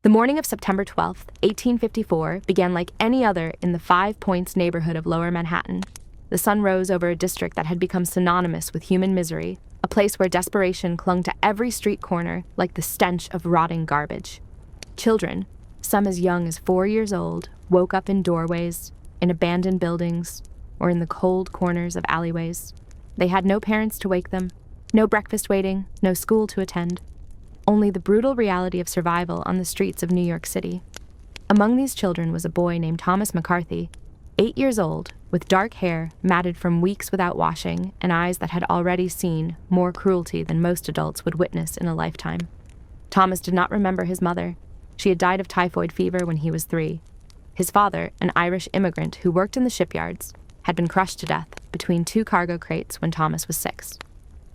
The morning of September 12th, 1854, began like any other in the 5 Points neighborhood of Lower Manhattan. The sun rose over a district that had become synonymous with human misery, a place where desperation clung to every street corner like the stench of rotting garbage. Children, some as young as 4 years old, woke up in doorways, in abandoned buildings, or in the cold corners of alleyways. They had no parents to wake them, no breakfast waiting, no school to attend. Only the brutal reality of survival on the streets of New York City. Among these children was a boy named Thomas McCarthy, 8 years old, with dark hair matted from weeks without washing and eyes that had already seen more cruelty than most adults would witness in a lifetime. Thomas did not remember his mother. She had died of typhoid fever when he was 3. His father, an Irish immigrant who worked in the shipyards, had been crushed to death between 2 cargo crates when Thomas was 6.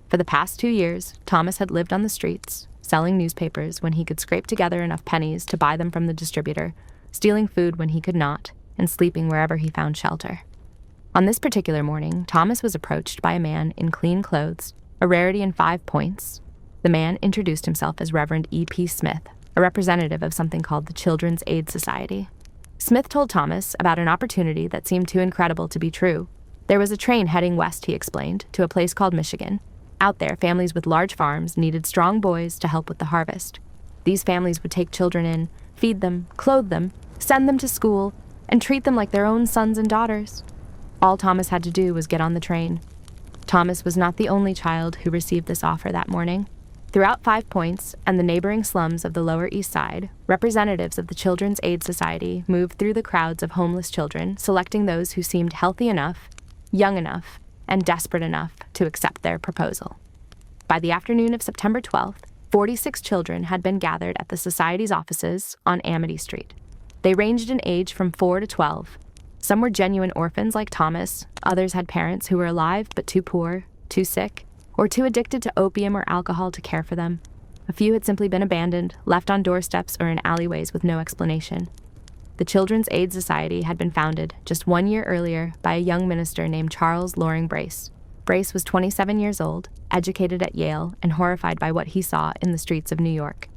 For the past 2 years, Thomas had lived on the streets, selling newspapers when he could scrape together enough pennies to buy them from the distributor, stealing food when he could not, and sleeping wherever he found shelter. On this particular morning, Thomas was approached by a man in clean clothes, a rarity in 5 Points. The man introduced himself as Reverend E.P. Smith, a representative of something called the Children's Aid Society. Smith told Thomas about an opportunity that seemed too incredible to be true. There was a train heading west, he explained, to a place called Michigan. Out there, families with large farms needed strong boys to help with the harvest. These families would take children in, feed them, clothe them, send them to school, and treat them like their own sons and daughters. All Thomas had to do was get on the train. Thomas was not the only child who received this offer that morning. Throughout 5 Points and the neighboring slums of the Lower East Side, representatives of the Children's Aid Society moved through the crowds of homeless children, selecting those who seemed healthy enough, young enough, and desperate enough to accept their proposal. By the afternoon of September 12th, 46 children had been gathered at the Society's offices on Amity Street. They ranged in age from 4 to 12. Some were genuine orphans like Thomas, others had parents who were alive but too poor, too sick, or too addicted to opium or alcohol to care for them. A few had simply been abandoned, left on doorsteps or in alleyways with no explanation. The Children's Aid Society had been founded just 1 year earlier by a young minister named Charles Loring Brace. Brace was 27 years old, educated at Yale, and horrified by what he saw in the streets of New York.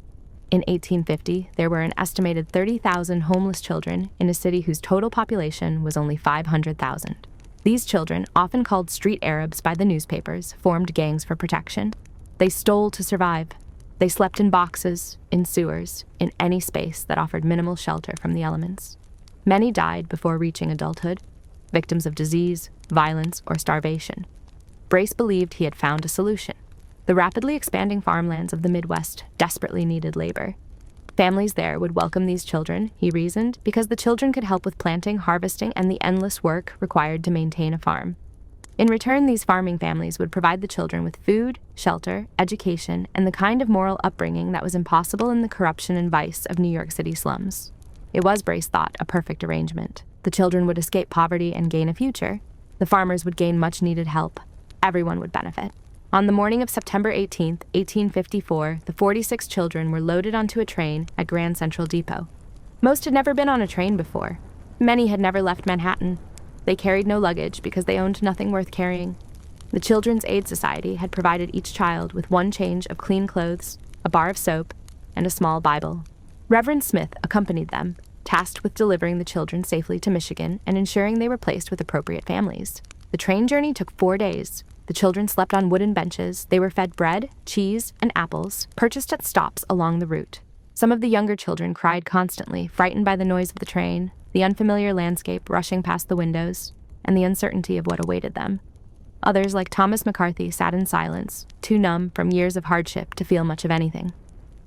In 1850, there were an estimated 30,000 homeless children in a city whose total population was only 500,000. These children, often called street Arabs by the newspapers, formed gangs for protection. They stole to survive. They slept in boxes, in sewers, in any space that offered minimal shelter from the elements. Many died before reaching adulthood, victims of disease, violence, or starvation. Brace believed he had found a solution. The rapidly expanding farmlands of the Midwest desperately needed labor. Families there would welcome these children, he reasoned, because the children could help with planting, harvesting, and the endless work required to maintain a farm. In return, these farming families would provide the children with food, shelter, education, and the kind of moral upbringing that was impossible in the corruption and vice of New York City slums. It was, Brace thought, a perfect arrangement. The children would escape poverty and gain a future. The farmers would gain much-needed help. Everyone would benefit. On the morning of September 18, 1854, the 46 children were loaded onto a train at Grand Central Depot. Most had never been on a train before. Many had never left Manhattan. They carried no luggage because they owned nothing worth carrying. The Children's Aid Society had provided each child with 1 change of clean clothes, a bar of soap, and a small Bible. Reverend Smith accompanied them, tasked with delivering the children safely to Michigan and ensuring they were placed with appropriate families. The train journey took 4 days. The children slept on wooden benches. They were fed bread, cheese, and apples, purchased at stops along the route. Some of the younger children cried constantly, frightened by the noise of the train, the unfamiliar landscape rushing past the windows, and the uncertainty of what awaited them. Others, like Thomas McCarthy, sat in silence, too numb from years of hardship to feel much of anything.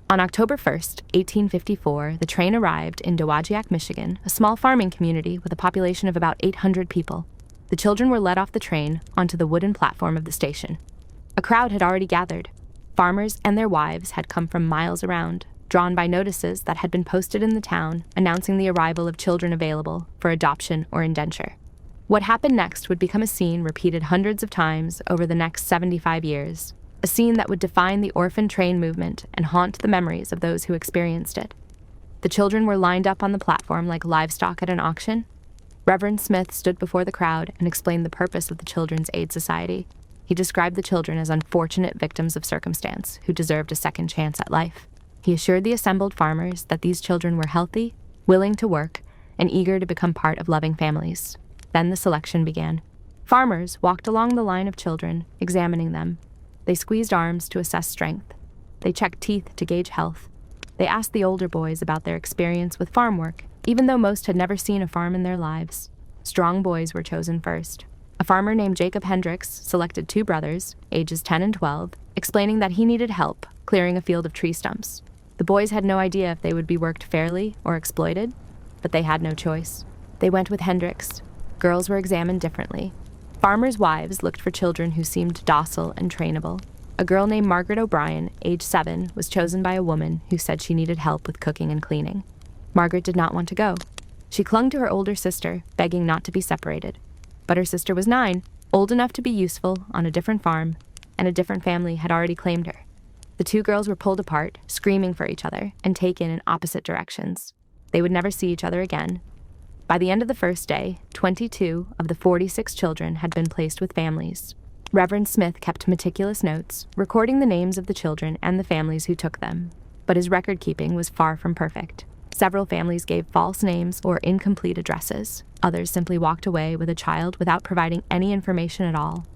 On October 1st, 1854, the train arrived in Dowagiac, Michigan, a small farming community with a population of about 800 people. The children were led off the train onto the wooden platform of the station. A crowd had already gathered. Farmers and their wives had come from miles around, drawn by notices that had been posted in the town announcing the arrival of children available for adoption or indenture. What happened next would become a scene repeated hundreds of times over the next 75 years, a scene that would define the Orphan Train Movement and haunt the memories of those who experienced it. The children were lined up on the platform like livestock at an auction. Reverend Smith stood before the crowd and explained the purpose of the Children's Aid Society. He described the children as unfortunate victims of circumstance who deserved a second chance at life. He assured the assembled farmers that these children were healthy, willing to work, and eager to become part of loving families. Then the selection began. Farmers walked along the line of children, examining them. They squeezed arms to assess strength. They checked teeth to gauge health. They asked the older boys about their experience with farm work, even though most had never seen a farm in their lives. Strong boys were chosen first. A farmer named Jacob Hendricks selected 2 brothers, ages 10 and 12, explaining that he needed help clearing a field of tree stumps. The boys had no idea if they would be worked fairly or exploited, but they had no choice. They went with Hendricks. Girls were examined differently. Farmers' wives looked for children who seemed docile and trainable. A girl named Margaret O'Brien, age 7, was chosen by a woman who said she needed help with cooking and cleaning. Margaret did not want to go. She clung to her older sister, begging not to be separated. But her sister was 9, old enough to be useful on a different farm, and a different family had already claimed her. The 2 girls were pulled apart, screaming for each other, and taken in opposite directions. They would never see each other again. By the end of the first day, 22 of the 46 children had been placed with families. Reverend Smith kept meticulous notes, recording the names of the children and the families who took them. But his record-keeping was far from perfect. Several families gave false names or incomplete addresses. Others simply walked away with a child without providing any information at all.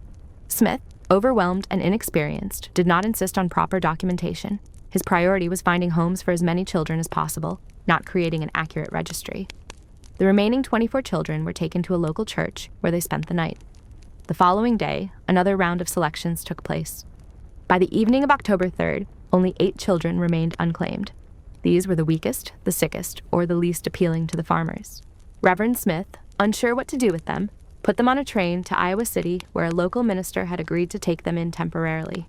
Smith, overwhelmed and inexperienced, did not insist on proper documentation. His priority was finding homes for as many children as possible, not creating an accurate registry. The remaining 24 children were taken to a local church where they spent the night. The following day, another round of selections took place. By the evening of October 3rd, only 8 children remained unclaimed. These were the weakest, the sickest, or the least appealing to the farmers. Reverend Smith, unsure what to do with them, put them on a train to Iowa City, where a local minister had agreed to take them in temporarily.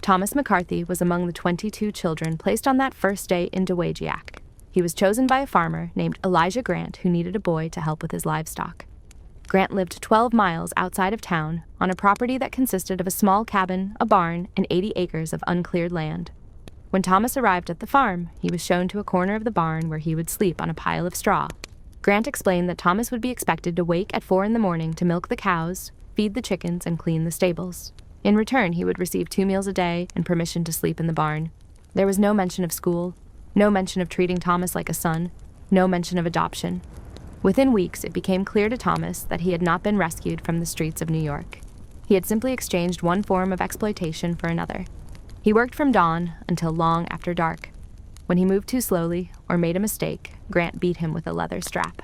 Thomas McCarthy was among the 22 children placed on that first day in Dowagiac. He was chosen by a farmer named Elijah Grant, who needed a boy to help with his livestock. Grant lived 12 miles outside of town on a property that consisted of a small cabin, a barn, and 80 acres of uncleared land. When Thomas arrived at the farm, he was shown to a corner of the barn where he would sleep on a pile of straw. Grant explained that Thomas would be expected to wake at 4 a.m. to milk the cows, feed the chickens, and clean the stables. In return, he would receive 2 meals a day and permission to sleep in the barn. There was no mention of school, no mention of treating Thomas like a son, no mention of adoption. Within weeks, it became clear to Thomas that he had not been rescued from the streets of New York. He had simply exchanged one form of exploitation for another. He worked from dawn until long after dark. When he moved too slowly or made a mistake, Grant beat him with a leather strap.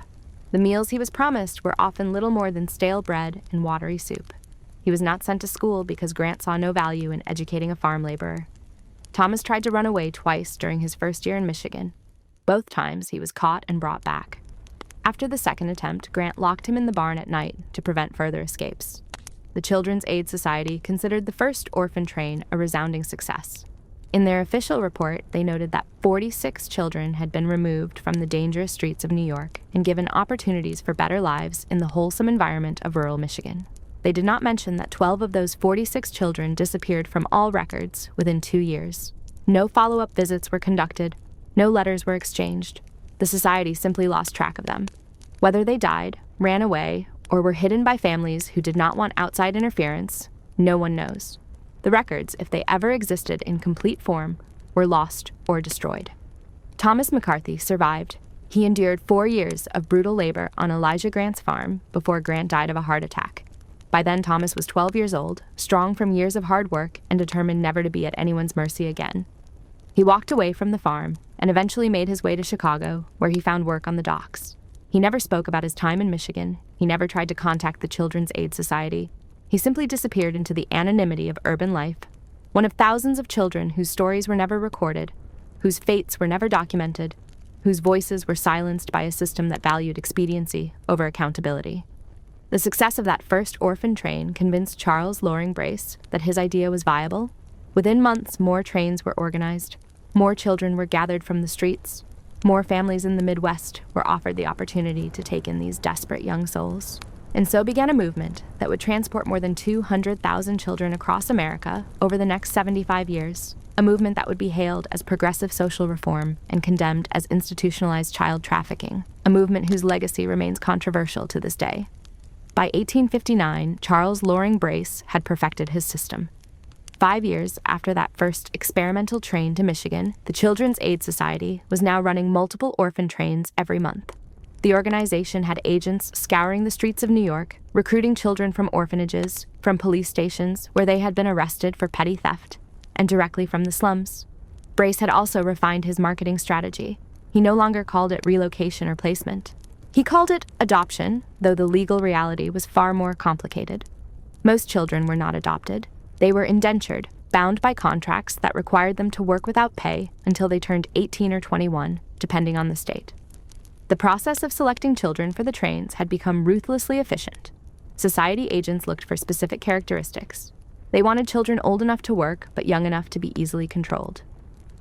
The meals he was promised were often little more than stale bread and watery soup. He was not sent to school because Grant saw no value in educating a farm laborer. Thomas tried to run away twice during his first year in Michigan. Both times, he was caught and brought back. After the second attempt, Grant locked him in the barn at night to prevent further escapes. The Children's Aid Society considered the first orphan train a resounding success. In their official report, they noted that 46 children had been removed from the dangerous streets of New York and given opportunities for better lives in the wholesome environment of rural Michigan. They did not mention that 12 of those 46 children disappeared from all records within 2 years. No follow-up visits were conducted. No letters were exchanged. The society simply lost track of them. Whether they died, ran away, or were hidden by families who did not want outside interference, no one knows. The records, if they ever existed in complete form, were lost or destroyed. Thomas McCarthy survived. He endured 4 years of brutal labor on Elijah Grant's farm before Grant died of a heart attack. By then, Thomas was 12 years old, strong from years of hard work, and determined never to be at anyone's mercy again. He walked away from the farm and eventually made his way to Chicago, where he found work on the docks. He never spoke about his time in Michigan. He never tried to contact the Children's Aid Society. He simply disappeared into the anonymity of urban life, one of thousands of children whose stories were never recorded, whose fates were never documented, whose voices were silenced by a system that valued expediency over accountability. The success of that first orphan train convinced Charles Loring Brace that his idea was viable. Within months, more trains were organized. More children were gathered from the streets. More families in the Midwest were offered the opportunity to take in these desperate young souls. And so began a movement that would transport more than 200,000 children across America over the next 75 years, a movement that would be hailed as progressive social reform and condemned as institutionalized child trafficking, a movement whose legacy remains controversial to this day. By 1859, Charles Loring Brace had perfected his system. 5 years after that first experimental train to Michigan, the Children's Aid Society was now running multiple orphan trains every month. The organization had agents scouring the streets of New York, recruiting children from orphanages, from police stations where they had been arrested for petty theft, and directly from the slums. Brace had also refined his marketing strategy. He no longer called it relocation or placement. He called it adoption, though the legal reality was far more complicated. Most children were not adopted. They were indentured, bound by contracts that required them to work without pay until they turned 18 or 21, depending on the state. The process of selecting children for the trains had become ruthlessly efficient. Society agents looked for specific characteristics. They wanted children old enough to work, but young enough to be easily controlled.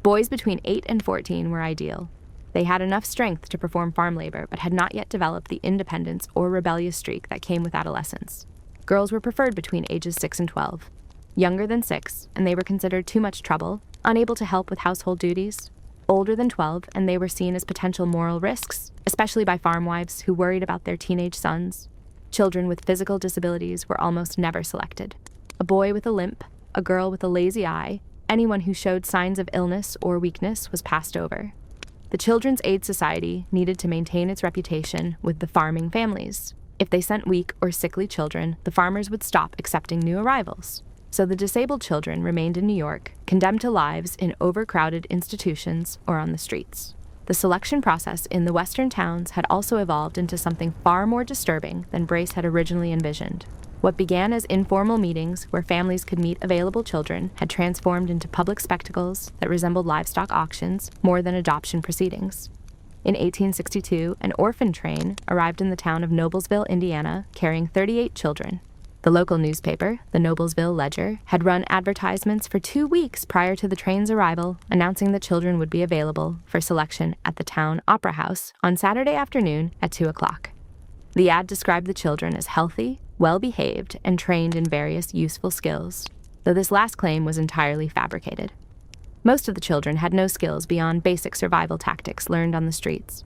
Boys between 8 and 14 were ideal. They had enough strength to perform farm labor, but had not yet developed the independence or rebellious streak that came with adolescence. Girls were preferred between ages 6 and 12. Younger than 6, and they were considered too much trouble, unable to help with household duties. Older than 12, and they were seen as potential moral risks, especially by farm wives who worried about their teenage sons. Children with physical disabilities were almost never selected. A boy with a limp, a girl with a lazy eye, anyone who showed signs of illness or weakness was passed over. The Children's Aid Society needed to maintain its reputation with the farming families. If they sent weak or sickly children, the farmers would stop accepting new arrivals. So the disabled children remained in New York, condemned to lives in overcrowded institutions or on the streets. The selection process in the western towns had also evolved into something far more disturbing than Brace had originally envisioned. What began as informal meetings where families could meet available children had transformed into public spectacles that resembled livestock auctions more than adoption proceedings. In 1862, an orphan train arrived in the town of Noblesville, Indiana, carrying 38 children. The local newspaper, the Noblesville Ledger, had run advertisements for 2 weeks prior to the train's arrival, announcing that children would be available for selection at the town opera house on Saturday afternoon at 2 o'clock. The ad described the children as healthy, well-behaved, and trained in various useful skills, though this last claim was entirely fabricated. Most of the children had no skills beyond basic survival tactics learned on the streets.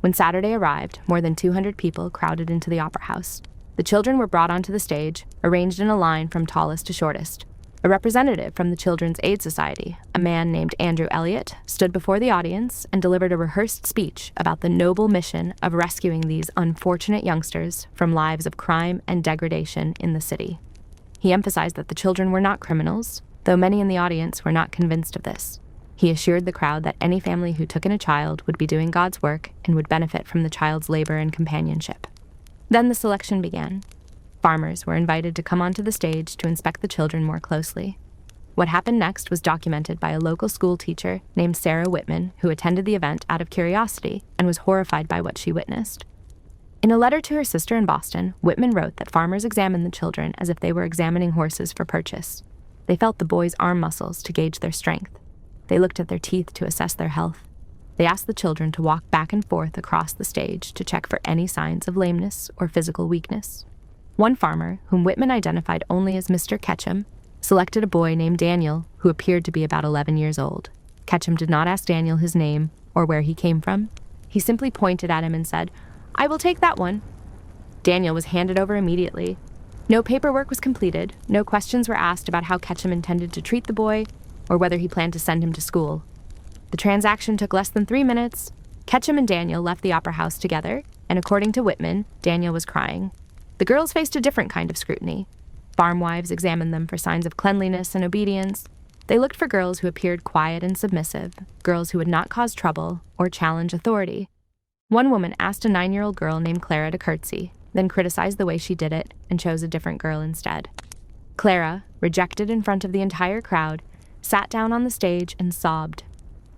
When Saturday arrived, more than 200 people crowded into the opera house. The children were brought onto the stage, arranged in a line from tallest to shortest. A representative from the Children's Aid Society, a man named Andrew Elliott, stood before the audience and delivered a rehearsed speech about the noble mission of rescuing these unfortunate youngsters from lives of crime and degradation in the city. He emphasized that the children were not criminals, though many in the audience were not convinced of this. He assured the crowd that any family who took in a child would be doing God's work and would benefit from the child's labor and companionship. Then the selection began. Farmers were invited to come onto the stage to inspect the children more closely. What happened next was documented by a local school teacher named Sarah Whitman, who attended the event out of curiosity and was horrified by what she witnessed. In a letter to her sister in Boston, Whitman wrote that farmers examined the children as if they were examining horses for purchase. They felt the boys' arm muscles to gauge their strength. They looked at their teeth to assess their health. They asked the children to walk back and forth across the stage to check for any signs of lameness or physical weakness. One farmer, whom Whitman identified only as Mr. Ketchum, selected a boy named Daniel, who appeared to be about 11 years old. Ketchum did not ask Daniel his name or where he came from. He simply pointed at him and said, "I will take that one." Daniel was handed over immediately. No paperwork was completed, no questions were asked about how Ketchum intended to treat the boy or whether he planned to send him to school. The transaction took less than 3 minutes. Ketchum and Daniel left the opera house together, and according to Whitman, Daniel was crying. The girls faced a different kind of scrutiny. Farm wives examined them for signs of cleanliness and obedience. They looked for girls who appeared quiet and submissive, girls who would not cause trouble or challenge authority. One woman asked a 9-year-old girl named Clara to curtsy, then criticized the way she did it and chose a different girl instead. Clara, rejected in front of the entire crowd, sat down on the stage and sobbed.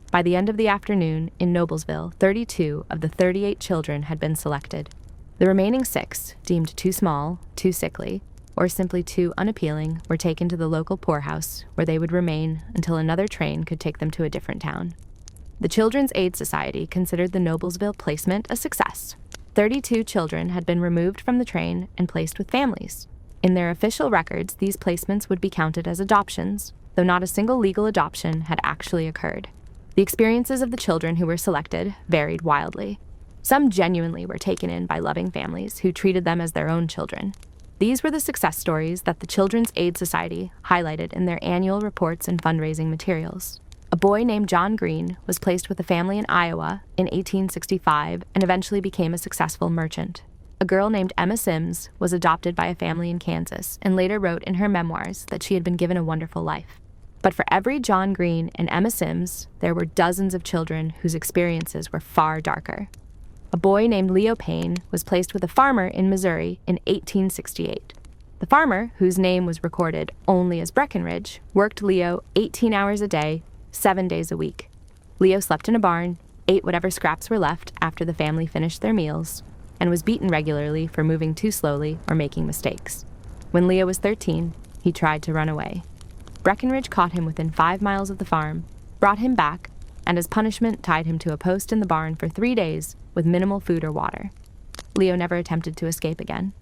By the end of the afternoon, in Noblesville, 32 of the 38 children had been selected. The remaining 6, deemed too small, too sickly, or simply too unappealing, were taken to the local poorhouse, where they would remain until another train could take them to a different town. The Children's Aid Society considered the Noblesville placement a success. 32 children had been removed from the train and placed with families. In their official records, these placements would be counted as adoptions, though not a single legal adoption had actually occurred. The experiences of the children who were selected varied wildly. Some genuinely were taken in by loving families who treated them as their own children. These were the success stories that the Children's Aid Society highlighted in their annual reports and fundraising materials. A boy named John Green was placed with a family in Iowa in 1865 and eventually became a successful merchant. A girl named Emma Sims was adopted by a family in Kansas and later wrote in her memoirs that she had been given a wonderful life. But for every John Green and Emma Sims, there were dozens of children whose experiences were far darker. A boy named Leo Payne was placed with a farmer in Missouri in 1868. The farmer, whose name was recorded only as Breckenridge, worked Leo 18 hours a day, 7 days a week. Leo slept in a barn, ate whatever scraps were left after the family finished their meals, and was beaten regularly for moving too slowly or making mistakes. When Leo was 13, he tried to run away. Breckenridge caught him within 5 miles of the farm, brought him back, and as punishment tied him to a post in the barn for 3 days with minimal food or water. Leo never attempted to escape again.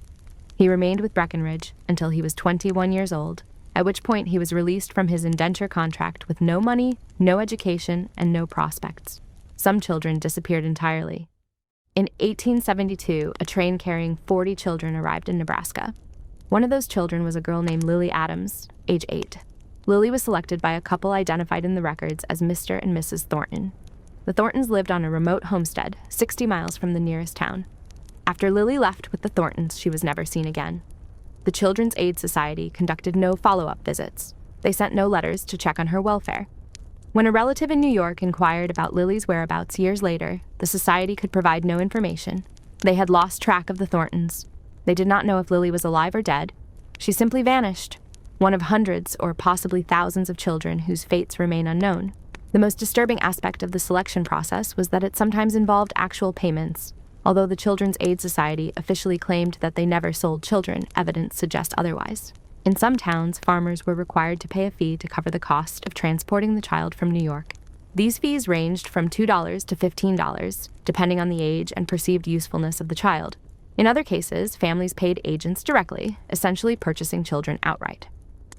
He remained with Breckenridge until he was 21 years old, at which point he was released from his indenture contract with no money, no education, and no prospects. Some children disappeared entirely. In 1872, a train carrying 40 children arrived in Nebraska. One of those children was a girl named Lily Adams, age 8. Lily was selected by a couple identified in the records as Mr. and Mrs. Thornton. The Thorntons lived on a remote homestead, 60 miles from the nearest town. After Lily left with the Thorntons, she was never seen again. The Children's Aid Society conducted no follow-up visits. They sent no letters to check on her welfare. When a relative in New York inquired about Lily's whereabouts years later, the society could provide no information. They had lost track of the Thorntons. They did not know if Lily was alive or dead. She simply vanished, one of hundreds or possibly thousands of children whose fates remain unknown. The most disturbing aspect of the selection process was that it sometimes involved actual payments. Although the Children's Aid Society officially claimed that they never sold children, evidence suggests otherwise. In some towns, farmers were required to pay a fee to cover the cost of transporting the child from New York. These fees ranged from $2 to $15, depending on the age and perceived usefulness of the child. In other cases, families paid agents directly, essentially purchasing children outright.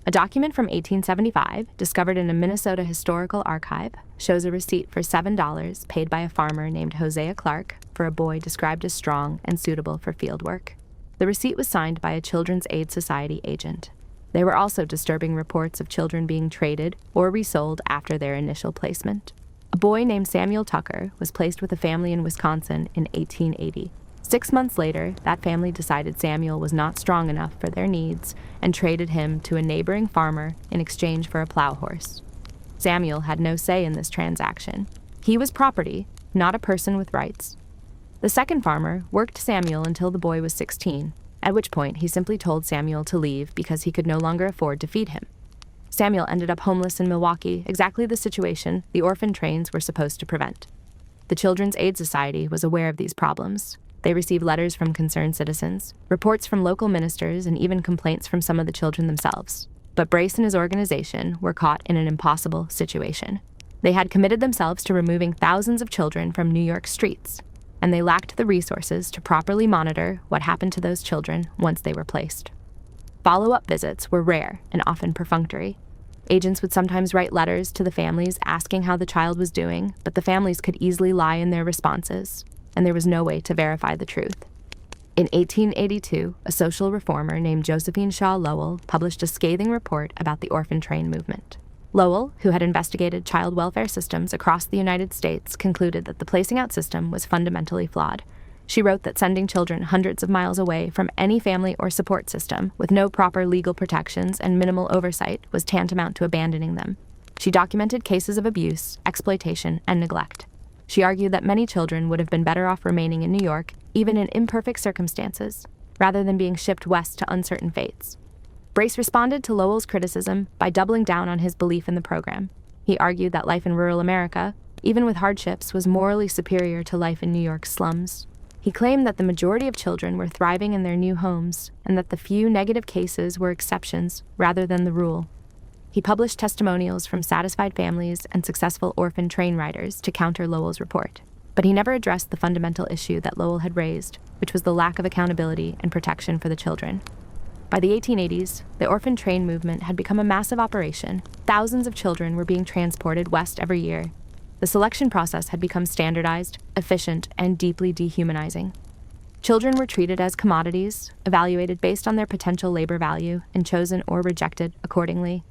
A document from 1875, discovered in a Minnesota historical archive, shows a receipt for $7 paid by a farmer named Hosea Clark for a boy described as strong and suitable for field work. The receipt was signed by a Children's Aid Society agent. There were also disturbing reports of children being traded or resold after their initial placement. A boy named Samuel Tucker was placed with a family in Wisconsin in 1880. 6 months later, that family decided Samuel was not strong enough for their needs and traded him to a neighboring farmer in exchange for a plow horse. Samuel had no say in this transaction. He was property, not a person with rights. The second farmer worked Samuel until the boy was 16, at which point he simply told Samuel to leave because he could no longer afford to feed him. Samuel ended up homeless in Milwaukee, exactly the situation the orphan trains were supposed to prevent. The Children's Aid Society was aware of these problems. They received letters from concerned citizens, reports from local ministers, and even complaints from some of the children themselves. But Brace and his organization were caught in an impossible situation. They had committed themselves to removing thousands of children from New York streets, and they lacked the resources to properly monitor what happened to those children once they were placed. Follow-up visits were rare and often perfunctory. Agents would sometimes write letters to the families asking how the child was doing, but the families could easily lie in their responses, and there was no way to verify the truth. In 1882, a social reformer named Josephine Shaw Lowell published a scathing report about the Orphan Train Movement. Lowell, who had investigated child welfare systems across the United States, concluded that the placing out system was fundamentally flawed. She wrote that sending children hundreds of miles away from any family or support system with no proper legal protections and minimal oversight was tantamount to abandoning them. She documented cases of abuse, exploitation, and neglect. She argued that many children would have been better off remaining in New York, even in imperfect circumstances, rather than being shipped west to uncertain fates. Brace responded to Lowell's criticism by doubling down on his belief in the program. He argued that life in rural America, even with hardships, was morally superior to life in New York's slums. He claimed that the majority of children were thriving in their new homes, and that the few negative cases were exceptions rather than the rule. He published testimonials from satisfied families and successful orphan train riders to counter Lowell's report. But he never addressed the fundamental issue that Lowell had raised, which was the lack of accountability and protection for the children. By the 1880s, the Orphan Train Movement had become a massive operation. Thousands of children were being transported west every year. The selection process had become standardized, efficient, and deeply dehumanizing. Children were treated as commodities, evaluated based on their potential labor value, and chosen or rejected accordingly.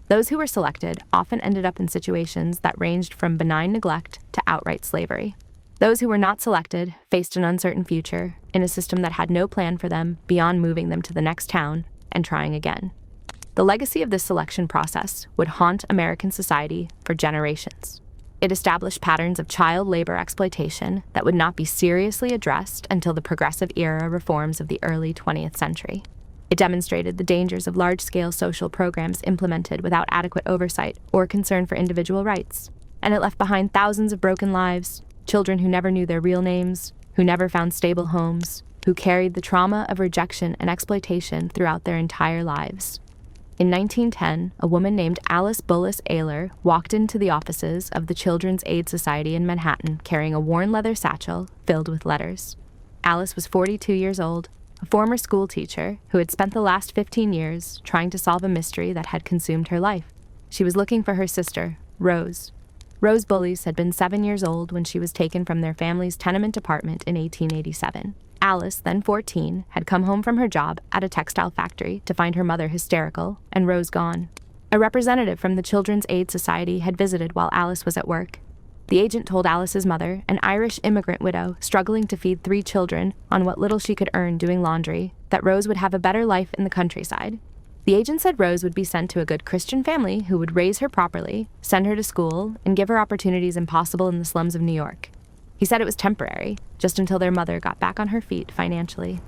Those who were selected often ended up in situations that ranged from benign neglect to outright slavery. Those who were not selected faced an uncertain future in a system that had no plan for them beyond moving them to the next town and trying again. The legacy of this selection process would haunt American society for generations. It established patterns of child labor exploitation that would not be seriously addressed until the progressive era reforms of the early 20th century. It demonstrated the dangers of large-scale social programs implemented without adequate oversight or concern for individual rights, and it left behind thousands of broken lives, children who never knew their real names, who never found stable homes, who carried the trauma of rejection and exploitation throughout their entire lives. In 1910, a woman named Alice Bullis Ayler walked into the offices of the Children's Aid Society in Manhattan carrying a worn leather satchel filled with letters. Alice was 42 years old, a former school teacher who had spent the last 15 years trying to solve a mystery that had consumed her life. She was looking for her sister, Rose. Rose Bullis had been 7 years old when she was taken from their family's tenement apartment in 1887. Alice, then 14, had come home from her job at a textile factory to find her mother hysterical and Rose gone. A representative from the Children's Aid Society had visited while Alice was at work. The agent told Alice's mother, an Irish immigrant widow struggling to feed 3 children on what little she could earn doing laundry, that Rose would have a better life in the countryside. The agent said Rose would be sent to a good Christian family who would raise her properly, send her to school, and give her opportunities impossible in the slums of New York. He said it was temporary, just until their mother got back on her feet financially.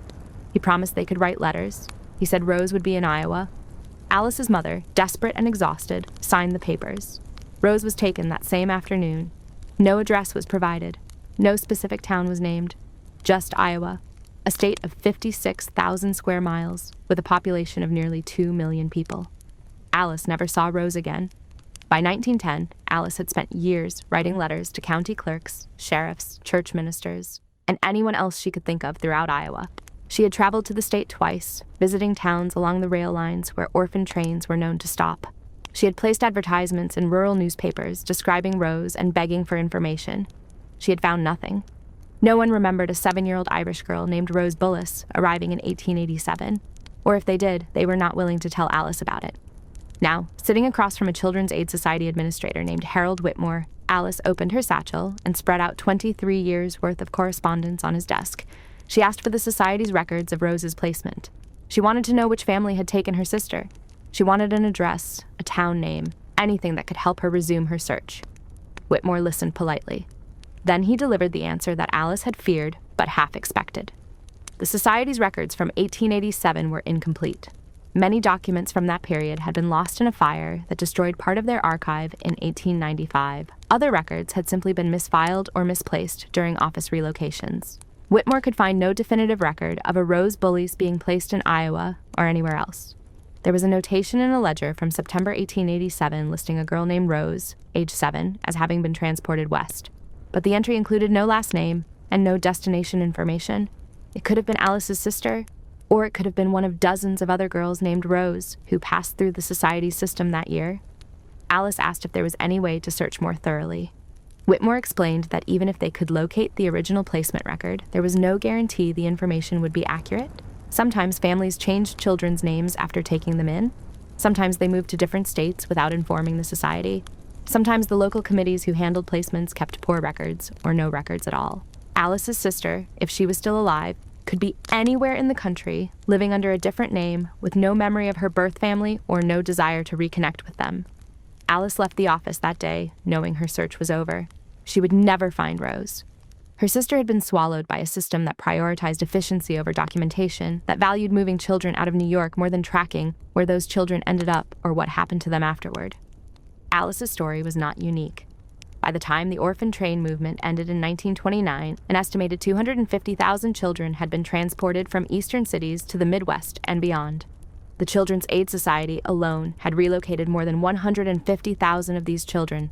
He promised they could write letters. He said Rose would be in Iowa. Alice's mother, desperate and exhausted, signed the papers. Rose was taken that same afternoon. No address was provided. No specific town was named. Just Iowa, a state of 56,000 square miles with a population of nearly 2 million people. Alice never saw Rose again. By 1910, Alice had spent years writing letters to county clerks, sheriffs, church ministers, and anyone else she could think of throughout Iowa. She had traveled to the state twice, visiting towns along the rail lines where orphan trains were known to stop. She had placed advertisements in rural newspapers describing Rose and begging for information. She had found nothing. No one remembered a 7-year-old Irish girl named Rose Bullis arriving in 1887, or if they did, they were not willing to tell Alice about it. Now, sitting across from a Children's Aid Society administrator named Harold Whitmore, Alice opened her satchel and spread out 23 years' worth of correspondence on his desk. She asked for the Society's records of Rose's placement. She wanted to know which family had taken her sister. She wanted an address, a town name, anything that could help her resume her search. Whitmore listened politely. Then he delivered the answer that Alice had feared but half expected. The Society's records from 1887 were incomplete. Many documents from that period had been lost in a fire that destroyed part of their archive in 1895. Other records had simply been misfiled or misplaced during office relocations. Whitmore could find no definitive record of a Rose Bullis being placed in Iowa or anywhere else. There was a notation in a ledger from September 1887 listing a girl named Rose, age 7, as having been transported west. But the entry included no last name and no destination information. It could have been Alice's sister, or it could have been one of dozens of other girls named Rose who passed through the Society's system that year. Alice asked if there was any way to search more thoroughly. Whitmore explained that even if they could locate the original placement record, there was no guarantee the information would be accurate. Sometimes families changed children's names after taking them in. Sometimes they moved to different states without informing the Society. Sometimes the local committees who handled placements kept poor records, or no records at all. Alice's sister, if she was still alive, could be anywhere in the country, living under a different name, with no memory of her birth family or no desire to reconnect with them. Alice left the office that day, knowing her search was over. She would never find Rose. Her sister had been swallowed by a system that prioritized efficiency over documentation, that valued moving children out of New York more than tracking where those children ended up or what happened to them afterward. Alice's story was not unique. By the time the Orphan Train Movement ended in 1929, an estimated 250,000 children had been transported from eastern cities to the Midwest and beyond. The Children's Aid Society alone had relocated more than 150,000 of these children.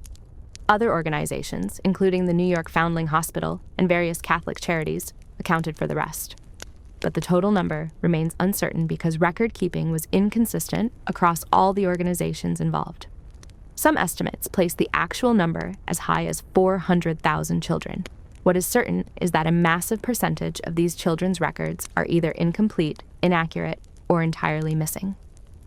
Other organizations, including the New York Foundling Hospital and various Catholic charities, accounted for the rest. But the total number remains uncertain because record keeping was inconsistent across all the organizations involved. Some estimates place the actual number as high as 400,000 children, What is certain is that a massive percentage of these children's records are either incomplete, inaccurate, or entirely missing.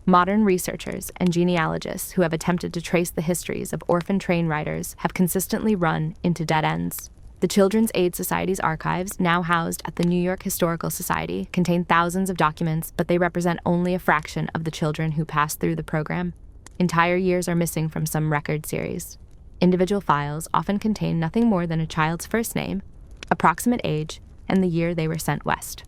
Modern researchers and genealogists who have attempted to trace the histories of orphan train riders have consistently run into dead ends. The Children's Aid Society's archives, now housed at the New York Historical Society, contain thousands of documents, but they represent only a fraction of the children who passed through the program. Entire years are missing from some record series. Individual files often contain nothing more than a child's first name, approximate age, and the year they were sent west.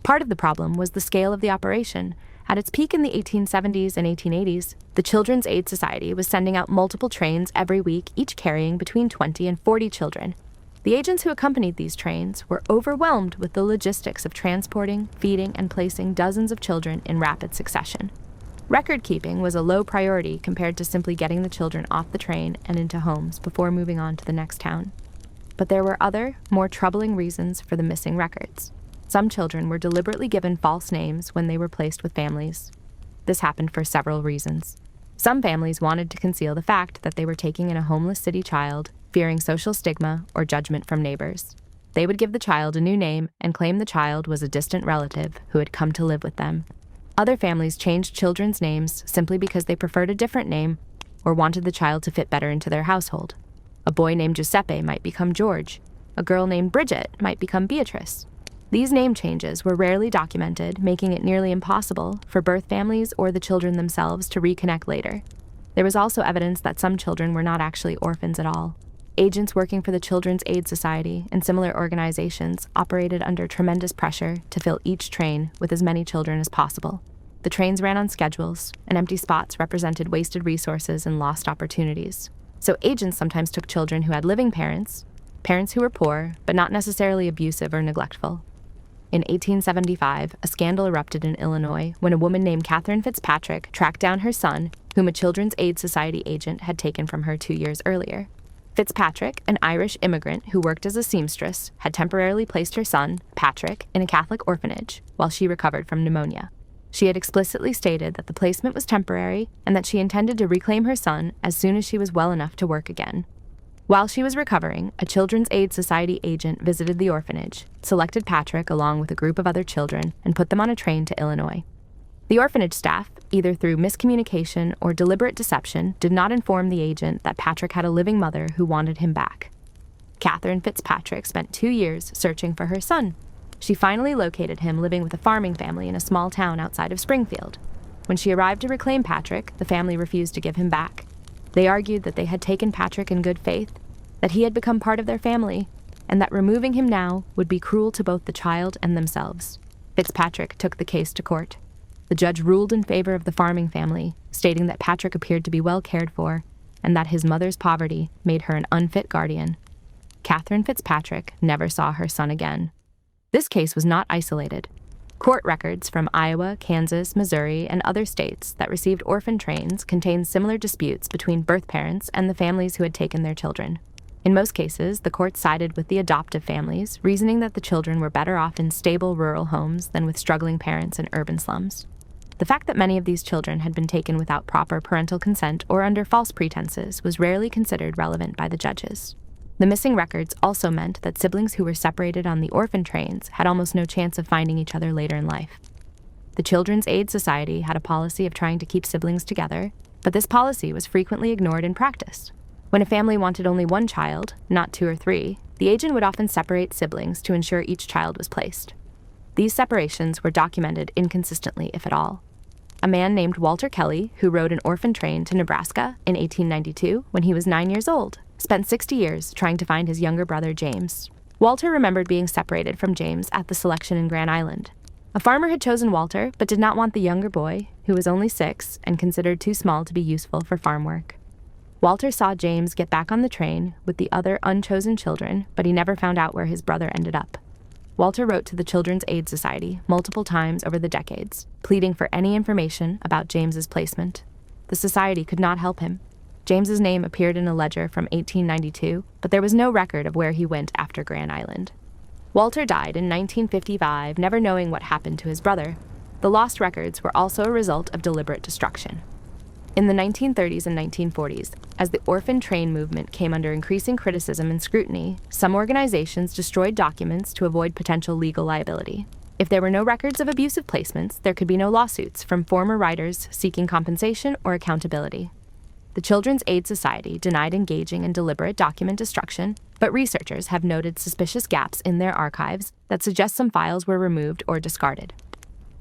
Part of the problem was the scale of the operation. At its peak in the 1870s and 1880s, the Children's Aid Society was sending out multiple trains every week, each carrying between 20 and 40 children. The agents who accompanied these trains were overwhelmed with the logistics of transporting, feeding, and placing dozens of children in rapid succession. Record keeping was a low priority compared to simply getting the children off the train and into homes before moving on to the next town. But there were other, more troubling reasons for the missing records. Some children were deliberately given false names when they were placed with families. This happened for several reasons. Some families wanted to conceal the fact that they were taking in a homeless city child, fearing social stigma or judgment from neighbors. They would give the child a new name and claim the child was a distant relative who had come to live with them. Other families changed children's names simply because they preferred a different name or wanted the child to fit better into their household. A boy named Giuseppe might become George. A girl named Bridget might become Beatrice. These name changes were rarely documented, making it nearly impossible for birth families or the children themselves to reconnect later. There was also evidence that some children were not actually orphans at all. Agents working for the Children's Aid Society and similar organizations operated under tremendous pressure to fill each train with as many children as possible. The trains ran on schedules, and empty spots represented wasted resources and lost opportunities. So agents sometimes took children who had living parents, parents who were poor, but not necessarily abusive or neglectful. In 1875, a scandal erupted in Illinois when a woman named Catherine Fitzpatrick tracked down her son, whom a Children's Aid Society agent had taken from her 2 years earlier. Fitzpatrick, an Irish immigrant who worked as a seamstress, had temporarily placed her son, Patrick, in a Catholic orphanage while she recovered from pneumonia. She had explicitly stated that the placement was temporary and that she intended to reclaim her son as soon as she was well enough to work again. While she was recovering, a Children's Aid Society agent visited the orphanage, selected Patrick along with a group of other children, and put them on a train to Illinois. The orphanage staff, either through miscommunication or deliberate deception, did not inform the agent that Patrick had a living mother who wanted him back. Catherine Fitzpatrick spent 2 years searching for her son. She finally located him living with a farming family in a small town outside of Springfield. When she arrived to reclaim Patrick, the family refused to give him back. They argued that they had taken Patrick in good faith, that he had become part of their family, and that removing him now would be cruel to both the child and themselves. Fitzpatrick took the case to court. The judge ruled in favor of the farming family, stating that Patrick appeared to be well cared for, and that his mother's poverty made her an unfit guardian. Catherine Fitzpatrick never saw her son again. This case was not isolated. Court records from Iowa, Kansas, Missouri, and other states that received orphan trains contained similar disputes between birth parents and the families who had taken their children. In most cases, the court sided with the adoptive families, reasoning that the children were better off in stable rural homes than with struggling parents in urban slums. The fact that many of these children had been taken without proper parental consent or under false pretenses was rarely considered relevant by the judges. The missing records also meant that siblings who were separated on the orphan trains had almost no chance of finding each other later in life. The Children's Aid Society had a policy of trying to keep siblings together, but this policy was frequently ignored in practice. When a family wanted only one child, not 2 or 3, the agent would often separate siblings to ensure each child was placed. These separations were documented inconsistently, if at all. A man named Walter Kelly, who rode an orphan train to Nebraska in 1892 when he was 9 years old, spent 60 years trying to find his younger brother James. Walter remembered being separated from James at the selection in Grand Island. A farmer had chosen Walter, but did not want the younger boy, who was only 6 and considered too small to be useful for farm work. Walter saw James get back on the train with the other unchosen children, but he never found out where his brother ended up. Walter wrote to the Children's Aid Society multiple times over the decades, pleading for any information about James's placement. The society could not help him. James's name appeared in a ledger from 1892, but there was no record of where he went after Grand Island. Walter died in 1955, never knowing what happened to his brother. The lost records were also a result of deliberate destruction. In the 1930s and 1940s, as the Orphan Train Movement came under increasing criticism and scrutiny, some organizations destroyed documents to avoid potential legal liability. If there were no records of abusive placements, there could be no lawsuits from former riders seeking compensation or accountability. The Children's Aid Society denied engaging in deliberate document destruction, but researchers have noted suspicious gaps in their archives that suggest some files were removed or discarded.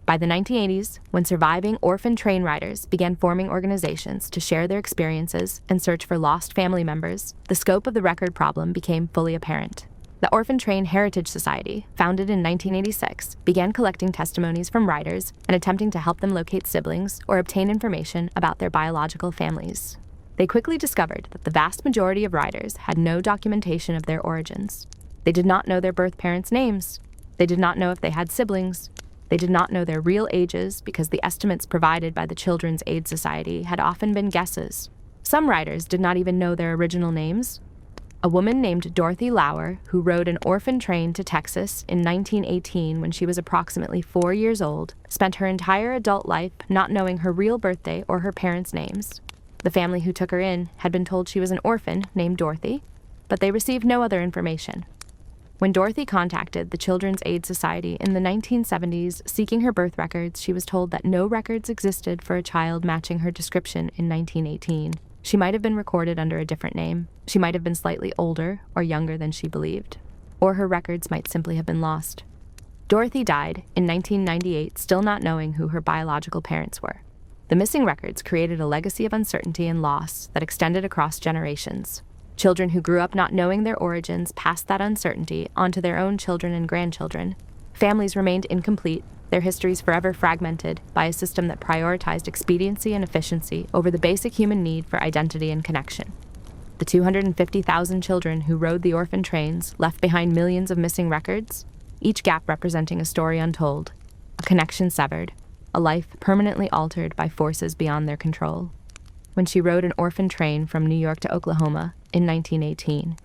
By the 1980s, when surviving orphan train riders began forming organizations to share their experiences and search for lost family members, the scope of the record problem became fully apparent. The Orphan Train Heritage Society, founded in 1986, began collecting testimonies from riders and attempting to help them locate siblings or obtain information about their biological families. They quickly discovered that the vast majority of riders had no documentation of their origins. They did not know their birth parents' names. They did not know if they had siblings. They did not know their real ages because the estimates provided by the Children's Aid Society had often been guesses. Some riders did not even know their original names. A woman named Dorothy Lauer, who rode an orphan train to Texas in 1918 when she was approximately 4 years old, spent her entire adult life not knowing her real birthday or her parents' names. The family who took her in had been told she was an orphan named Dorothy, but they received no other information. When Dorothy contacted the Children's Aid Society in the 1970s seeking her birth records, she was told that no records existed for a child matching her description in 1918. She might have been recorded under a different name. She might have been slightly older or younger than she believed. Or her records might simply have been lost. Dorothy died in 1998, still not knowing who her biological parents were. The missing records created a legacy of uncertainty and loss that extended across generations. Children who grew up not knowing their origins passed that uncertainty onto their own children and grandchildren. Families remained incomplete, their histories forever fragmented by a system that prioritized expediency and efficiency over the basic human need for identity and connection. The 250,000 children who rode the orphan trains left behind millions of missing records, each gap representing a story untold, a connection severed, a life permanently altered by forces beyond their control. When she rode an orphan train from New York to Oklahoma in 1918,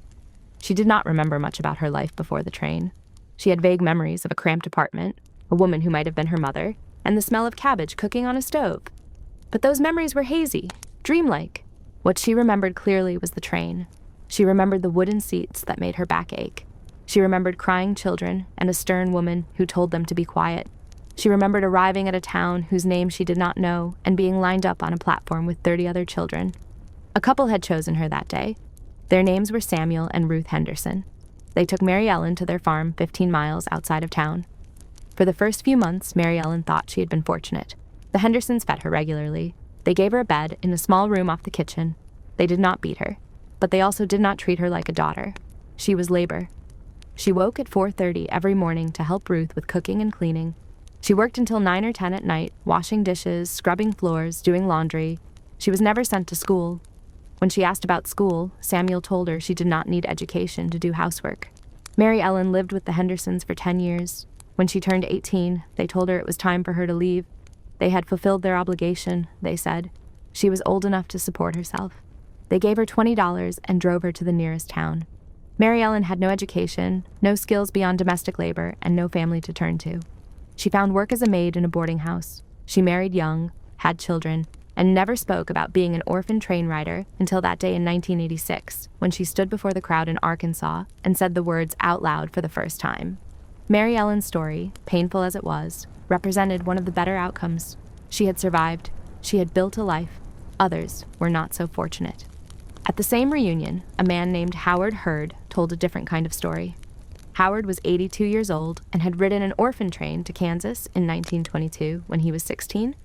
she did not remember much about her life before the train. She had vague memories of a cramped apartment, a woman who might have been her mother, and the smell of cabbage cooking on a stove. But those memories were hazy, dreamlike. What she remembered clearly was the train. She remembered the wooden seats that made her back ache. She remembered crying children and a stern woman who told them to be quiet. She remembered arriving at a town whose name she did not know and being lined up on a platform with 30 other children. A couple had chosen her that day. Their names were Samuel and Ruth Henderson. They took Mary Ellen to their farm 15 miles outside of town. For the first few months, Mary Ellen thought she had been fortunate. The Hendersons fed her regularly. They gave her a bed in a small room off the kitchen. They did not beat her, but they also did not treat her like a daughter. She was labor. She woke at 4:30 every morning to help Ruth with cooking and cleaning. She worked until 9 or 10 at night, washing dishes, scrubbing floors, doing laundry. She was never sent to school. When she asked about school, Samuel told her she did not need education to do housework. Mary Ellen lived with the Hendersons for 10 years. When she turned 18, they told her it was time for her to leave. They had fulfilled their obligation, they said. She was old enough to support herself. They gave her $20 and drove her to the nearest town. Mary Ellen had no education, no skills beyond domestic labor, and no family to turn to. She found work as a maid in a boarding house. She married young, had children, and never spoke about being an orphan train rider until that day in 1986, when she stood before the crowd in Arkansas and said the words out loud for the first time. Mary Ellen's story, painful as it was, represented one of the better outcomes. She had survived. She had built a life. Others were not so fortunate. At the same reunion, a man named Howard Hurd told a different kind of story. Howard was 82 years old and had ridden an orphan train to Kansas in 1922 when he was 16.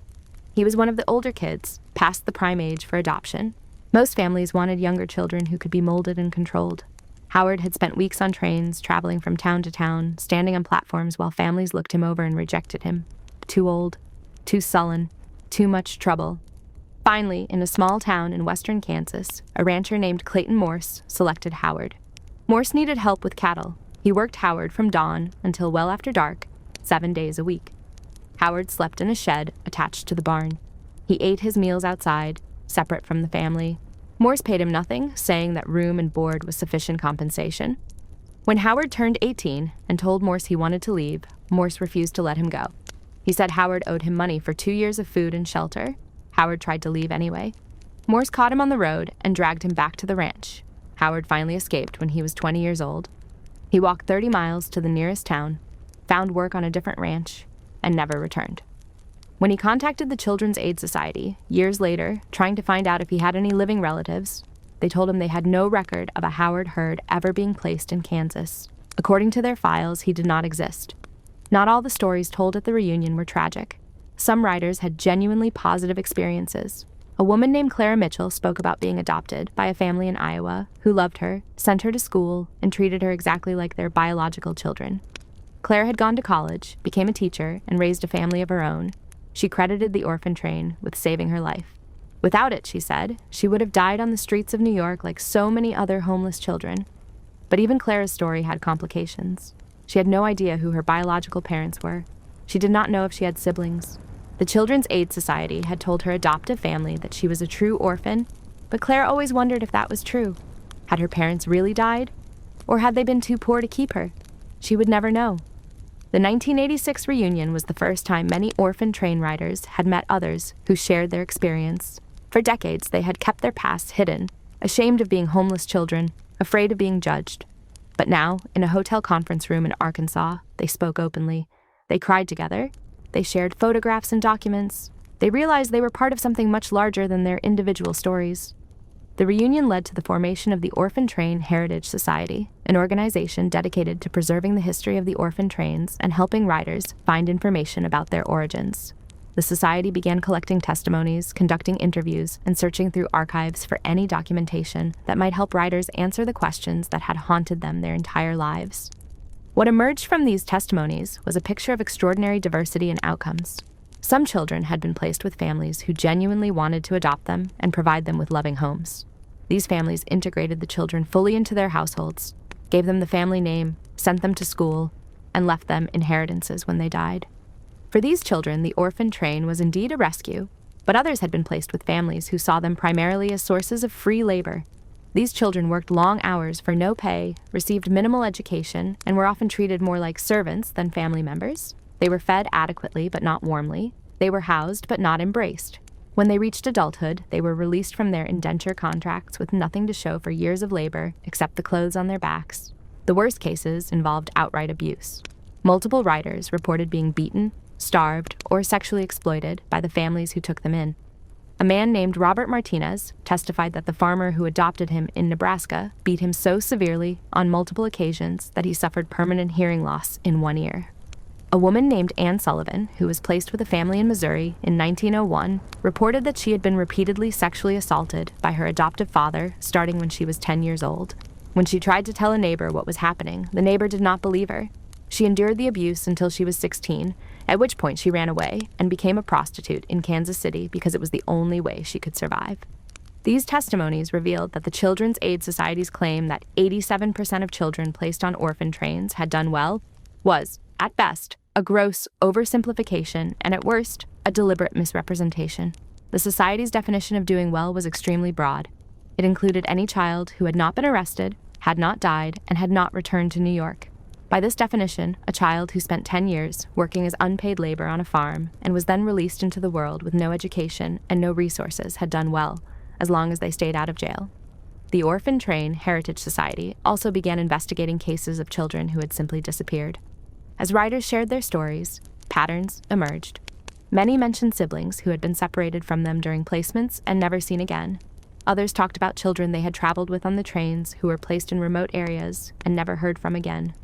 He was one of the older kids, past the prime age for adoption. Most families wanted younger children who could be molded and controlled. Howard had spent weeks on trains, traveling from town to town, standing on platforms while families looked him over and rejected him. Too old, too sullen, too much trouble. Finally, in a small town in western Kansas, a rancher named Clayton Morse selected Howard. Morse needed help with cattle. He worked Howard from dawn until well after dark, 7 days a week. Howard slept in a shed attached to the barn. He ate his meals outside, separate from the family. Morse paid him nothing, saying that room and board was sufficient compensation. When Howard turned 18 and told Morse he wanted to leave, Morse refused to let him go. He said Howard owed him money for 2 years of food and shelter. Howard tried to leave anyway. Morse caught him on the road and dragged him back to the ranch. Howard finally escaped when he was 20 years old. He walked 30 miles to the nearest town, found work on a different ranch, and never returned. When he contacted the Children's Aid Society, years later, trying to find out if he had any living relatives, they told him they had no record of a Howard herd ever being placed in Kansas. According to their files, he did not exist. Not all the stories told at the reunion were tragic. Some writers had genuinely positive experiences. A woman named Clara Mitchell spoke about being adopted by a family in Iowa who loved her, sent her to school, and treated her exactly like their biological children. Claire had gone to college, became a teacher, and raised a family of her own. She credited the orphan train with saving her life. Without it, she said, she would have died on the streets of New York like so many other homeless children. But even Clara's story had complications. She had no idea who her biological parents were. She did not know if she had siblings. The Children's Aid Society had told her adoptive family that she was a true orphan, but Claire always wondered if that was true. Had her parents really died? Or had they been too poor to keep her? She would never know. The 1986 reunion was the first time many orphan train riders had met others who shared their experience. For decades, they had kept their pasts hidden, ashamed of being homeless children, afraid of being judged. But now, in a hotel conference room in Arkansas, they spoke openly. They cried together. They shared photographs and documents. They realized they were part of something much larger than their individual stories. The reunion led to the formation of the Orphan Train Heritage Society, an organization dedicated to preserving the history of the orphan trains and helping riders find information about their origins. The society began collecting testimonies, conducting interviews, and searching through archives for any documentation that might help riders answer the questions that had haunted them their entire lives. What emerged from these testimonies was a picture of extraordinary diversity and outcomes. Some children had been placed with families who genuinely wanted to adopt them and provide them with loving homes. These families integrated the children fully into their households, gave them the family name, sent them to school, and left them inheritances when they died. For these children, the orphan train was indeed a rescue, but others had been placed with families who saw them primarily as sources of free labor. These children worked long hours for no pay, received minimal education, and were often treated more like servants than family members. They were fed adequately but not warmly. They were housed but not embraced. When they reached adulthood, they were released from their indenture contracts with nothing to show for years of labor except the clothes on their backs. The worst cases involved outright abuse. Multiple riders reported being beaten, starved, or sexually exploited by the families who took them in. A man named Robert Martinez testified that the farmer who adopted him in Nebraska beat him so severely on multiple occasions that he suffered permanent hearing loss in one ear. A woman named Ann Sullivan, who was placed with a family in Missouri in 1901, reported that she had been repeatedly sexually assaulted by her adoptive father starting when she was 10 years old. When she tried to tell a neighbor what was happening, the neighbor did not believe her. She endured the abuse until she was 16, at which point she ran away and became a prostitute in Kansas City because it was the only way she could survive. These testimonies revealed that the Children's Aid Society's claim that 87% of children placed on orphan trains had done well was, at best, a gross oversimplification and at worst, a deliberate misrepresentation. The Society's definition of doing well was extremely broad. It included any child who had not been arrested, had not died, and had not returned to New York. By this definition, a child who spent 10 years working as unpaid labor on a farm and was then released into the world with no education and no resources had done well, as long as they stayed out of jail. The Orphan Train Heritage Society also began investigating cases of children who had simply disappeared. As riders shared their stories, patterns emerged. Many mentioned siblings who had been separated from them during placements and never seen again. Others talked about children they had traveled with on the trains who were placed in remote areas and never heard from again.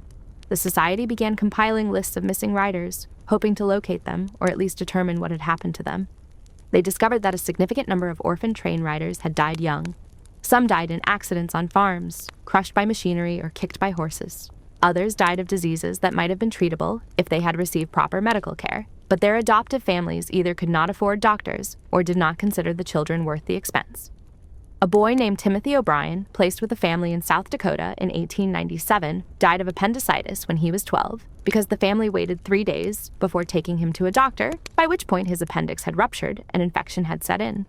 The society began compiling lists of missing riders, hoping to locate them or at least determine what had happened to them. They discovered that a significant number of orphan train riders had died young. Some died in accidents on farms, crushed by machinery or kicked by horses. Others died of diseases that might have been treatable if they had received proper medical care, but their adoptive families either could not afford doctors or did not consider the children worth the expense. A boy named Timothy O'Brien, placed with a family in South Dakota in 1897, died of appendicitis when he was 12 because the family waited 3 days before taking him to a doctor, by which point his appendix had ruptured and infection had set in.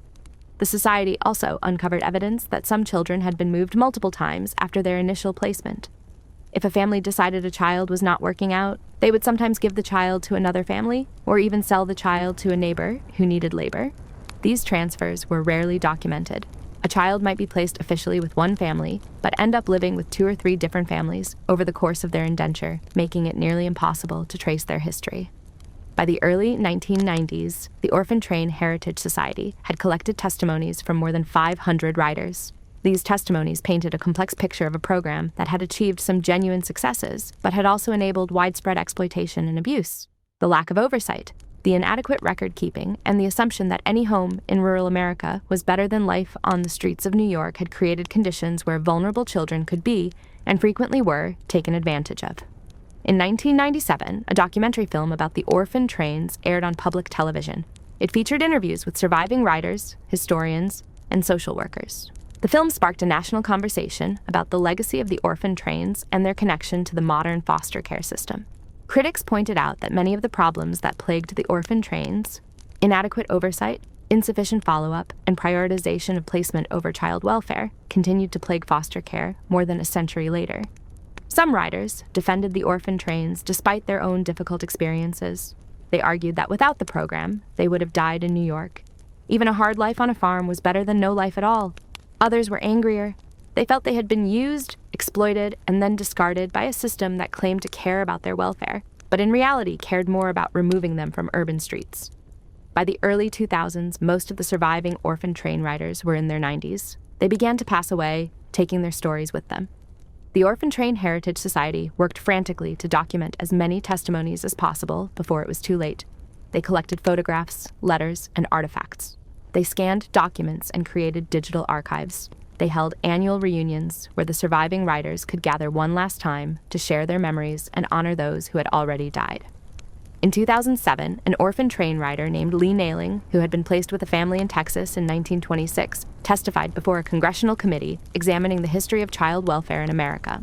The society also uncovered evidence that some children had been moved multiple times after their initial placement. If a family decided a child was not working out, they would sometimes give the child to another family or even sell the child to a neighbor who needed labor. These transfers were rarely documented. A child might be placed officially with one family, but end up living with 2 or 3 different families over the course of their indenture, making it nearly impossible to trace their history. By the early 1990s, the Orphan Train Heritage Society had collected testimonies from more than 500 riders. These testimonies painted a complex picture of a program that had achieved some genuine successes, but had also enabled widespread exploitation and abuse. The lack of oversight, the inadequate record-keeping, and the assumption that any home in rural America was better than life on the streets of New York had created conditions where vulnerable children could be, and frequently were, taken advantage of. In 1997, a documentary film about the orphan trains aired on public television. It featured interviews with surviving riders, historians, and social workers. The film sparked a national conversation about the legacy of the orphan trains and their connection to the modern foster care system. Critics pointed out that many of the problems that plagued the orphan trains, inadequate oversight, insufficient follow-up, and prioritization of placement over child welfare, continued to plague foster care more than a century later. Some riders defended the orphan trains despite their own difficult experiences. They argued that without the program, they would have died in New York. Even a hard life on a farm was better than no life at all. Others were angrier. They felt they had been used, exploited, and then discarded by a system that claimed to care about their welfare, but in reality cared more about removing them from urban streets. By the early 2000s, most of the surviving orphan train riders were in their 90s. They began to pass away, taking their stories with them. The Orphan Train Heritage Society worked frantically to document as many testimonies as possible before it was too late. They collected photographs, letters, and artifacts. They scanned documents and created digital archives. They held annual reunions where the surviving riders could gather one last time to share their memories and honor those who had already died. In 2007, an orphan train rider named Lee Nailing, who had been placed with a family in Texas in 1926, testified before a congressional committee examining the history of child welfare in America.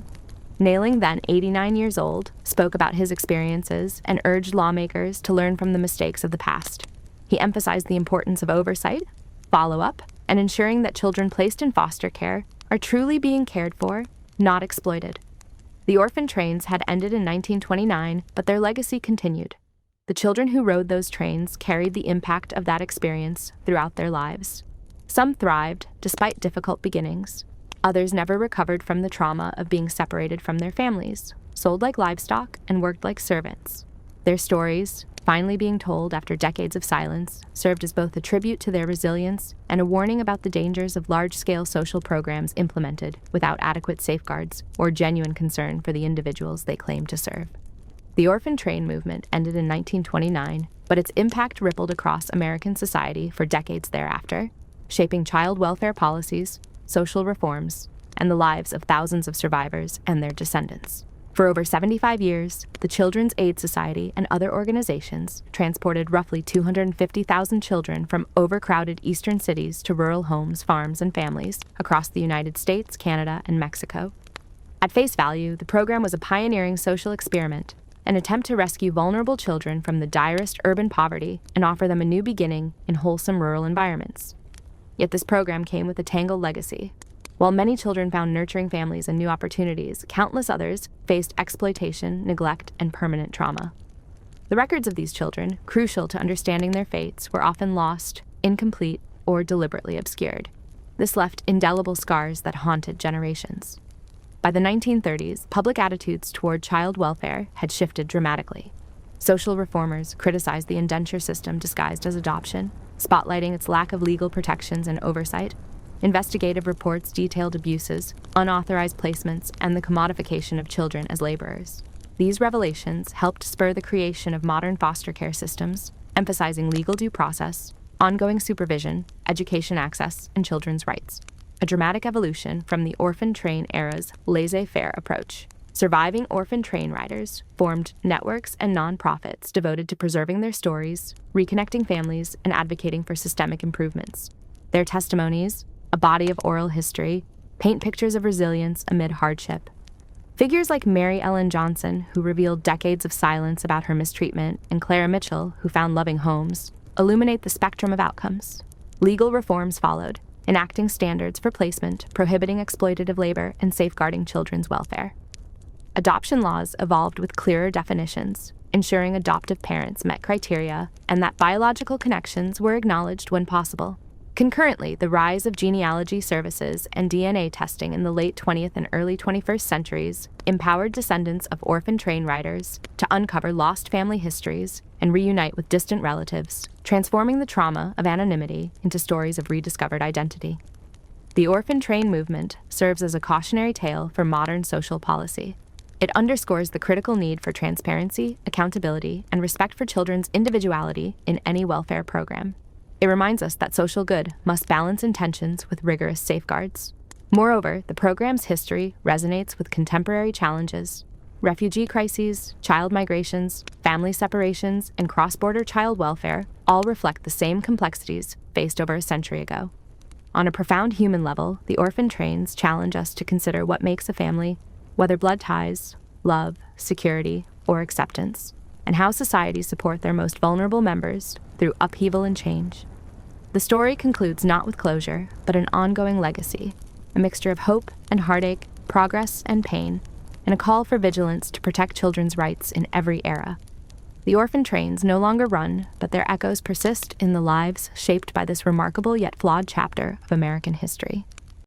Nailing, then 89 years old, spoke about his experiences and urged lawmakers to learn from the mistakes of the past. He emphasized the importance of oversight, follow-up, and ensuring that children placed in foster care are truly being cared for, not exploited. The orphan trains had ended in 1929, but their legacy continued. The children who rode those trains carried the impact of that experience throughout their lives. Some thrived, despite difficult beginnings. Others never recovered from the trauma of being separated from their families, sold like livestock, and worked like servants. Their stories, finally being told after decades of silence, served as both a tribute to their resilience and a warning about the dangers of large-scale social programs implemented without adequate safeguards or genuine concern for the individuals they claimed to serve. The Orphan Train Movement ended in 1929, but its impact rippled across American society for decades thereafter, shaping child welfare policies, social reforms, and the lives of thousands of survivors and their descendants. For over 75 years, the Children's Aid Society and other organizations transported roughly 250,000 children from overcrowded eastern cities to rural homes, farms, and families across the United States, Canada, and Mexico. At face value, the program was a pioneering social experiment, an attempt to rescue vulnerable children from the direst urban poverty and offer them a new beginning in wholesome rural environments. Yet this program came with a tangled legacy. While many children found nurturing families and new opportunities, countless others faced exploitation, neglect, and permanent trauma. The records of these children, crucial to understanding their fates, were often lost, incomplete, or deliberately obscured. This left indelible scars that haunted generations. By the 1930s, public attitudes toward child welfare had shifted dramatically. Social reformers criticized the indenture system disguised as adoption, spotlighting its lack of legal protections and oversight. Investigative reports detailed abuses, unauthorized placements, and the commodification of children as laborers. These revelations helped spur the creation of modern foster care systems, emphasizing legal due process, ongoing supervision, education access, and children's rights. A dramatic evolution from the orphan train era's laissez-faire approach. Surviving orphan train riders formed networks and nonprofits devoted to preserving their stories, reconnecting families, and advocating for systemic improvements. Their testimonies, a body of oral history, paint pictures of resilience amid hardship. Figures like Mary Ellen Johnson, who revealed decades of silence about her mistreatment, and Clara Mitchell, who found loving homes, illuminate the spectrum of outcomes. Legal reforms followed, enacting standards for placement, prohibiting exploitative labor, and safeguarding children's welfare. Adoption laws evolved with clearer definitions, ensuring adoptive parents met criteria and that biological connections were acknowledged when possible. Concurrently, the rise of genealogy services and DNA testing in the late 20th and early 21st centuries empowered descendants of orphan train riders to uncover lost family histories and reunite with distant relatives, transforming the trauma of anonymity into stories of rediscovered identity. The Orphan Train Movement serves as a cautionary tale for modern social policy. It underscores the critical need for transparency, accountability, and respect for children's individuality in any welfare program. It reminds us that social good must balance intentions with rigorous safeguards. Moreover, the program's history resonates with contemporary challenges. Refugee crises, child migrations, family separations, and cross-border child welfare all reflect the same complexities faced over a century ago. On a profound human level, the orphan trains challenge us to consider what makes a family, whether blood ties, love, security, or acceptance, and how societies support their most vulnerable members through upheaval and change. The story concludes not with closure, but an ongoing legacy, a mixture of hope and heartache, progress and pain, and a call for vigilance to protect children's rights in every era. The orphan trains no longer run, but their echoes persist in the lives shaped by this remarkable yet flawed chapter of American history.